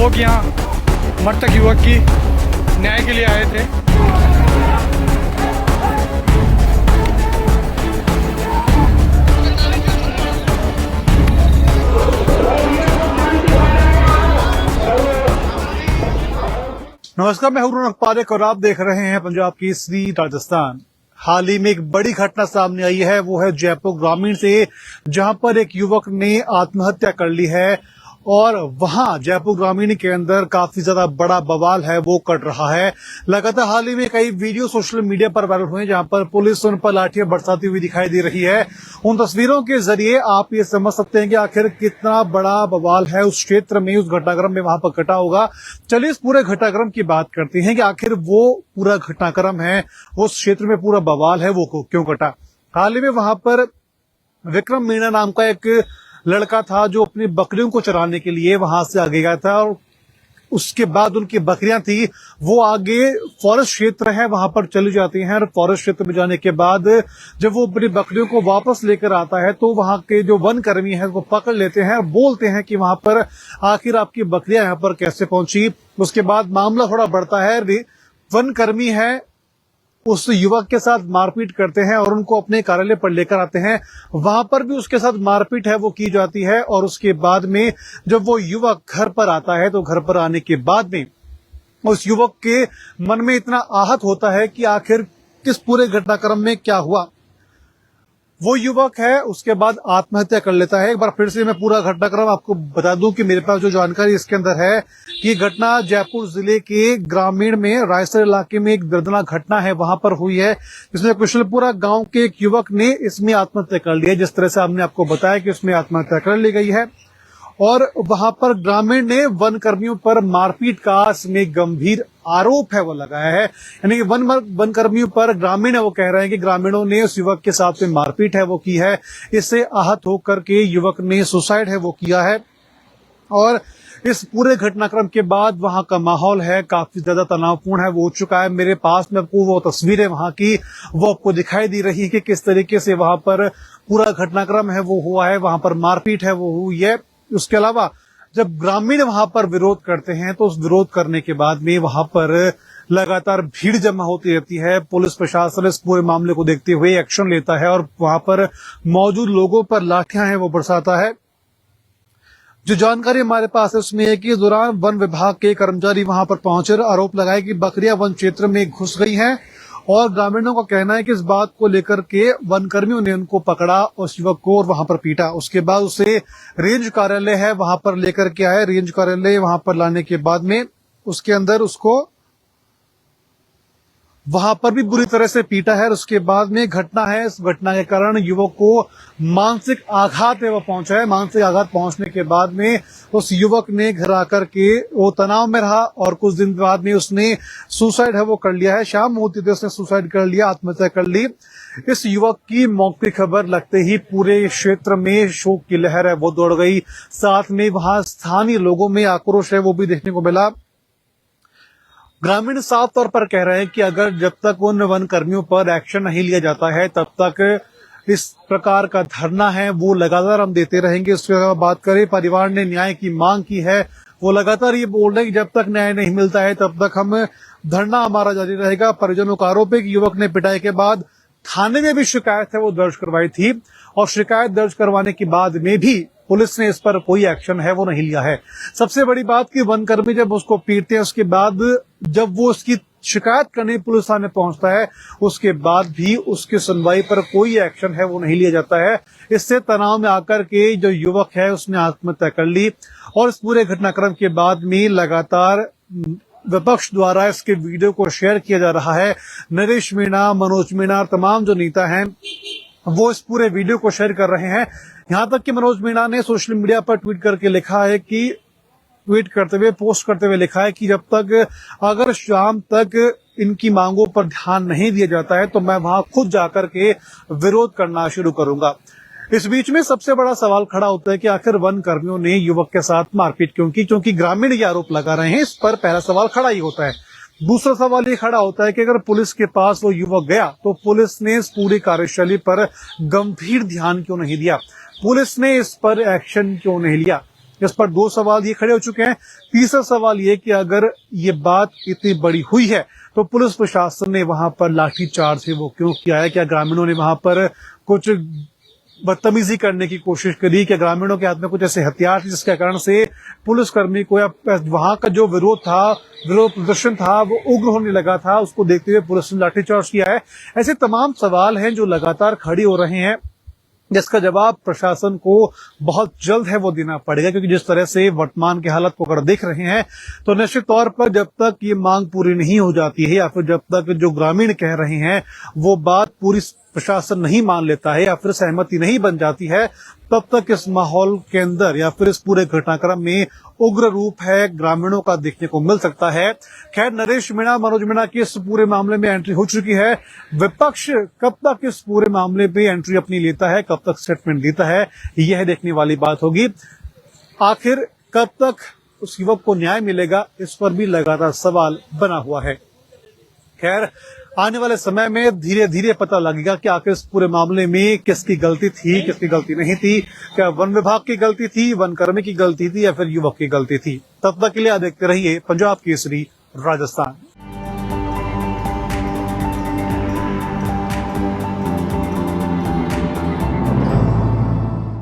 लोग यहाँ मृतक युवक की न्याय के लिए आए थे। नमस्कार, मैं हूं पारेख और आप देख रहे हैं पंजाब केसरी राजस्थान। हाल ही में एक बड़ी घटना सामने आई है, वो है जयपुर ग्रामीण से, जहां पर एक युवक ने आत्महत्या कर ली है और वहां जयपुर ग्रामीण के अंदर काफी ज्यादा बड़ा बवाल है वो कट रहा है। लगातार हाल ही में कई वीडियो सोशल मीडिया पर वायरल हुए जहां पर पुलिस उन पर लाठियां बरसाती हुई दिखाई दे रही है। उन तस्वीरों के जरिए आप ये समझ सकते हैं कि आखिर कितना बड़ा बवाल है उस क्षेत्र में, उस घटनाक्रम में वहां पर कटा होगा। चलिए इस पूरे घटनाक्रम की बात करते हैं कि आखिर वो पूरा घटनाक्रम है, उस क्षेत्र में पूरा बवाल है वो क्यों कटा। हाल ही में वहां पर विक्रम मीणा नाम का एक लड़का था जो अपनी बकरियों को चराने के लिए वहां से आगे गया था और उसके बाद उनकी बकरियां थी वो आगे फॉरेस्ट क्षेत्र है वहां पर चली जाती हैं और फॉरेस्ट क्षेत्र में जाने के बाद जब वो अपनी बकरियों को वापस लेकर आता है तो वहां के जो वन कर्मी हैं वो पकड़ लेते हैं और बोलते हैं कि वहां पर आखिर आपकी बकरियां यहां पर कैसे पहुंची। उसके बाद मामला थोड़ा बढ़ता है, वन कर्मी है उस युवक के साथ मारपीट करते हैं और उनको अपने कार्यालय पर लेकर आते हैं। वहां पर भी उसके साथ मारपीट है वो की जाती है और उसके बाद में जब वो युवक घर पर आता है तो घर पर आने के बाद में उस युवक के मन में इतना आहत होता है कि आखिर किस पूरे घटनाक्रम में क्या हुआ। वो युवक है उसके बाद आत्महत्या कर लेता है। एक बार फिर से मैं पूरा घटनाक्रम आपको बता दूं कि मेरे पास जो जानकारी इसके अंदर है कि घटना जयपुर जिले के ग्रामीण में रायसर इलाके में एक दर्दनाक घटना है वहां पर हुई है, जिसमें कुशलपुरा गांव के एक युवक ने इसमें आत्महत्या कर ली है। जिस तरह से हमने आपको बताया कि उसमें आत्महत्या कर ली गई है और वहां पर ग्रामीण ने वन कर्मियों पर मारपीट का इसमें गंभीर आरोप है वो लगाया है। यानी कि वन कर्मियों पर ग्रामीण है वो कह रहे हैं कि ग्रामीणों ने उस युवक के साथ में मारपीट है वो की है। इससे आहत होकर के युवक ने सुसाइड है वो किया है और इस पूरे घटनाक्रम के बाद वहां का माहौल है काफी ज्यादा तनावपूर्ण है वो हो चुका है। मेरे पास में आपको वो तस्वीरें वहां की वो आपको दिखाई दे रही है कि किस तरीके से वहां पर पूरा घटनाक्रम है वो हुआ है, वहां पर मारपीट है वो हुई है। उसके अलावा जब ग्रामीण वहां पर विरोध करते हैं तो उस विरोध करने के बाद में वहां पर लगातार भीड़ जमा होती रहती है। पुलिस प्रशासन इस पूरे मामले को देखते हुए एक्शन लेता है और वहां पर मौजूद लोगों पर लाठियां हैं वो बरसाता है। जो जानकारी हमारे पास है उसमें है कि इस दौरान वन विभाग के कर्मचारी वहां पर पहुंचे और आरोप लगाए कि बकरियां वन क्षेत्र में घुस गई हैं और ग्रामीणों का कहना है कि इस बात को लेकर के वन कर्मियों ने उनको पकड़ा उस युवक को और वहां पर पीटा। उसके बाद उसे रेंज कार्यालय है वहां पर लेकर के आए। रेंज कार्यालय वहां पर लाने के बाद में उसके अंदर उसको वहां पर भी बुरी तरह से पीटा है। उसके बाद में घटना है, इस घटना के कारण युवक को मानसिक आघात है वो पहुंचा है। मानसिक आघात पहुंचने के बाद में उस युवक ने घर आकर के वो तनाव में रहा और कुछ दिन बाद में उसने सुसाइड है वो कर लिया है। शाम होती थी उसने सुसाइड कर लिया, आत्महत्या कर ली। इस युवक की मौत की खबर लगते ही पूरे क्षेत्र में शोक की लहर है वो दौड़ गई। साथ में वहां स्थानीय लोगों में आक्रोश है वो भी देखने को मिला। ग्रामीण साफ तौर पर कह रहे हैं कि अगर जब तक उन वन कर्मियों पर एक्शन नहीं लिया जाता है तब तक इस प्रकार का धरना है वो लगातार हम देते रहेंगे। उसके अलावा बात करें, परिवार ने न्याय की मांग की है, वो लगातार ये बोल रहे हैं कि जब तक न्याय नहीं मिलता है तब तक हम धरना हमारा जारी रहेगा। परिजनों का आरोप है कि युवक ने पिटाई के बाद थाने में भी शिकायत है वो दर्ज करवाई थी और शिकायत दर्ज करवाने के बाद में भी पुलिस ने इस पर कोई एक्शन है वो नहीं लिया है। सबसे बड़ी बात कि वन कर्मी जब उसको पीटते हैं उसके बाद जब वो उसकी शिकायत करने पुलिस थाने पहुंचता है उसके बाद भी उसकी सुनवाई पर कोई एक्शन है वो नहीं लिया जाता है। इससे तनाव में आकर के जो युवक है उसने आत्महत्या कर ली और इस पूरे घटनाक्रम के बाद में लगातार विपक्ष द्वारा इसके वीडियो को शेयर किया जा रहा है। नरेश मीणा, मनोज मीणा, तमाम जो नेता हैं वो इस पूरे वीडियो को शेयर कर रहे हैं। यहां तक कि मनोज मीणा ने सोशल मीडिया पर ट्वीट करके लिखा है कि पोस्ट करते हुए लिखा है कि जब तक अगर शाम तक इनकी मांगों पर ध्यान नहीं दिया जाता है तो मैं वहां खुद जाकर के विरोध करना शुरू करूंगा। इस बीच में सबसे बड़ा सवाल खड़ा होता है कि आखिर वन कर्मियों ने युवक के साथ मारपीट क्यों की, क्योंकि ग्रामीण ये आरोप लगा रहे हैं। इस पर पहला सवाल खड़ा ही होता है। दूसरा सवाल ये खड़ा होता है कि अगर पुलिस के पास वो युवक गया तो पुलिस ने इस पूरी कार्यशैली पर गंभीर ध्यान क्यों नहीं दिया, पुलिस ने इस पर एक्शन क्यों नहीं लिया। इस पर दो सवाल ये खड़े हो चुके हैं। तीसरा सवाल ये कि अगर ये बात इतनी बड़ी हुई है तो पुलिस प्रशासन ने वहां पर लाठीचार्ज वो क्यों किया है? क्या ग्रामीणों ने वहां पर कुछ बदतमीजी करने की कोशिश करी? क्या ग्रामीणों के हाथ में कुछ ऐसे हथियार थे जिसके कारण से पुलिसकर्मी को या वहां का जो विरोध प्रदर्शन था वो उग्र होने लगा था, उसको देखते हुए पुलिस ने लाठीचार्ज किया है? ऐसे तमाम सवाल हैं जो लगातार खड़े हो रहे हैं, जिसका जवाब प्रशासन को बहुत जल्द है वो देना पड़ेगा, क्योंकि जिस तरह से वर्तमान के हालत को अगर देख रहे हैं तो निश्चित तौर पर जब तक ये मांग पूरी नहीं हो जाती है या फिर जब तक जो ग्रामीण कह रहे हैं वो बात पूरी प्रशासन नहीं मान लेता है या फिर सहमति नहीं बन जाती है, तब तक इस माहौल के अंदर या फिर इस पूरे घटनाक्रम में उग्र रूप है ग्रामीणों का देखने को मिल सकता है। खैर, नरेश मीणा, मनोज मीणा की इस पूरे मामले में एंट्री हो चुकी है। विपक्ष कब तक इस पूरे मामले पे एंट्री अपनी लेता है, कब तक स्टेटमेंट देता है, यह देखने वाली बात होगी। आखिर कब तक उस युवक को न्याय मिलेगा, इस पर भी लगातार सवाल बना हुआ है। खैर, आने वाले समय में धीरे धीरे पता लगेगा कि आखिर इस पूरे मामले में किसकी गलती थी, किसकी गलती नहीं थी। क्या वन विभाग की गलती थी, वनकर्मी की गलती थी या फिर युवक की गलती थी? तब तक के लिए देखते रहिए पंजाब केसरी राजस्थान।